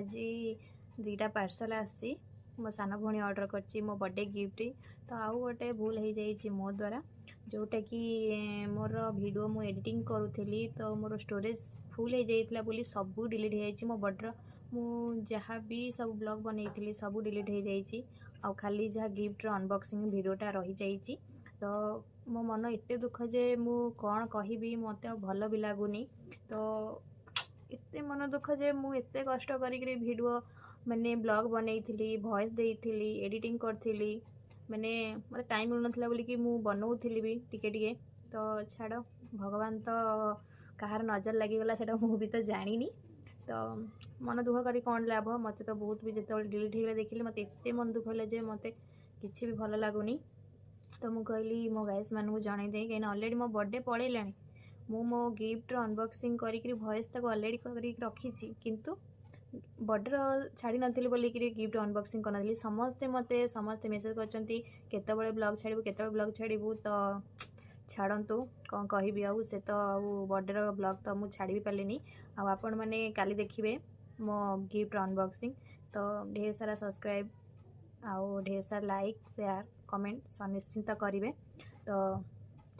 आज दुईटा पार्सल आसी मो सान भौणी ऑर्डर कर मो बर्थडे गिफ्ट तो आउ गोटे भूल हो जाइए मो द्वारा जोटा कि मोर वीडियो मु एडिटिंग करूली तो मोर स्टोरेज फुल हो जाइए बोली सब डिलीट हो जाइए मो बर्थडे मु जहाँ भी सब ब्लॉग बनई सब डिलीट हो जाइए आ खाली जहाँ गिफ्ट अनबॉक्सिंग वीडियोटा रही जाइए तो मो मन एत दुख जे मु कौन कहबी मत भल भी लगुनि तो एत मन दुख जे मु एत कष्ट करी वीडियो माने ब्लॉग बनई वॉइस देती एडिटिंग करी माने मतलब टाइम मिलूना बोली कि मु बनाऊली भी टिके टिके तो छाड़ भगवान तो कहार नजर लगिगला से भी तो जानी तो मन दुख करी कौन लाभ मत तो बहुत भी जो डिलीट हो देखिले मत एत मन दुख है जे मत किसी भी भल लगुनि तो मुझे कहली मो गाइस मानू जन दे कहीं अलरेडी मो बर्थडे पड़ेला मो गिफ्ट अनबॉक्सिंग करी वॉइस तक अलरेडी कर रखी किंतु बर्थडे छाड़ी नी बोलिक गिफ्ट अनबॉक्सिंग कर समस्ते मत समस्ते मेसेज कर ब्लॉग छाड़ू केत ब्लॉग छाड़ू तो छाड़ू कौन कहबी आउ से तो बर्थडे ब्लॉग तो मुझे छाड़ी भी पारे आपण मैंने काली देखिए मो गिफ्ट अनबॉक्सिंग तो ढेर सारा सब्सक्राइब आउ ढेर सारा लाइक शेयर कमेंट सुनिश्चिंत करेंगे तो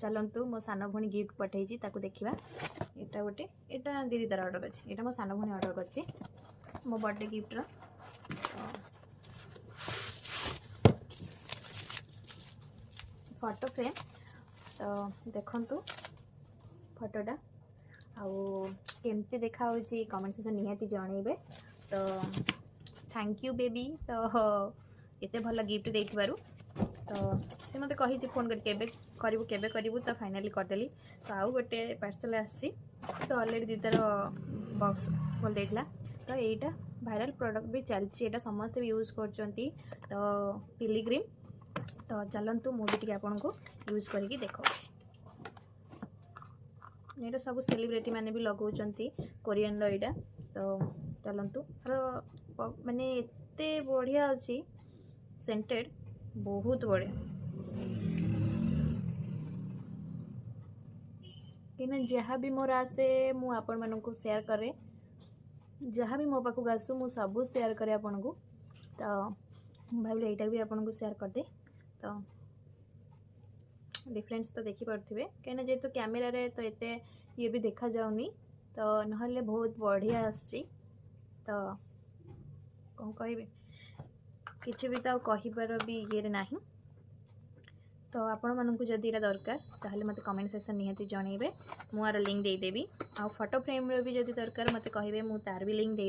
चलतु मो सान भौणी गिफ्ट पठे देखा यहाँ गोटे यहाँ दीदी तार ऑर्डर अच्छी यहाँ मो सान भौणी ऑर्डर कर मो बर्थडे गिफ्ट रो फोटो फ्रेम तो देखंतु फोटोटा आमती देखा कमेंट सेक्शन निहाती जनइबे तो थैंक यू बेबी तो एते भल गिफ्ट देथिबारु तो से मते कही फोन करू तो फाइनाली करदेली तो आउ गोटे पार्सल आसी तो ऑलरेडी दीदार बॉक्स खोल देला तो यहीटा भाइराल प्रोडक्ट भी चलती समस्ते भी यूज कर तो पिलीग्रीम तो चलतु मुझे आपको यूज करके देखा ये सब सेलिब्रिटी माने भी लगाउछंती कोरियन यहाँ तो चलतु माने एते बढ़िया अच्छी सेंटेड बहुत बढ़िया कहीं जहाँ भी मोर आसे मु आपण मानू शेयर करे जहाँ भी मो पाखक आसू मु सब शेयर करे आपन को तो भाविले यहाँ भी आपन को शेयर करदे तो डिफरेंस तो देखी पारे कहीं जेहेतु कैमेरा रे तो एते ये भी देखा जाऊनी तो नहले बहुत बढ़िया आसी तो कौन कहे किसी भी तो कहीपर भी ये नहीं तो आपण मानू जदि यहाँ दरकार ताहले मते कमेंट सेक्शन निहाती जनइबे मुझे लिंक देदेवी आ फोटो फ्रेम भी जदि दरकार मते कहिबे मु तार भी लिंक दे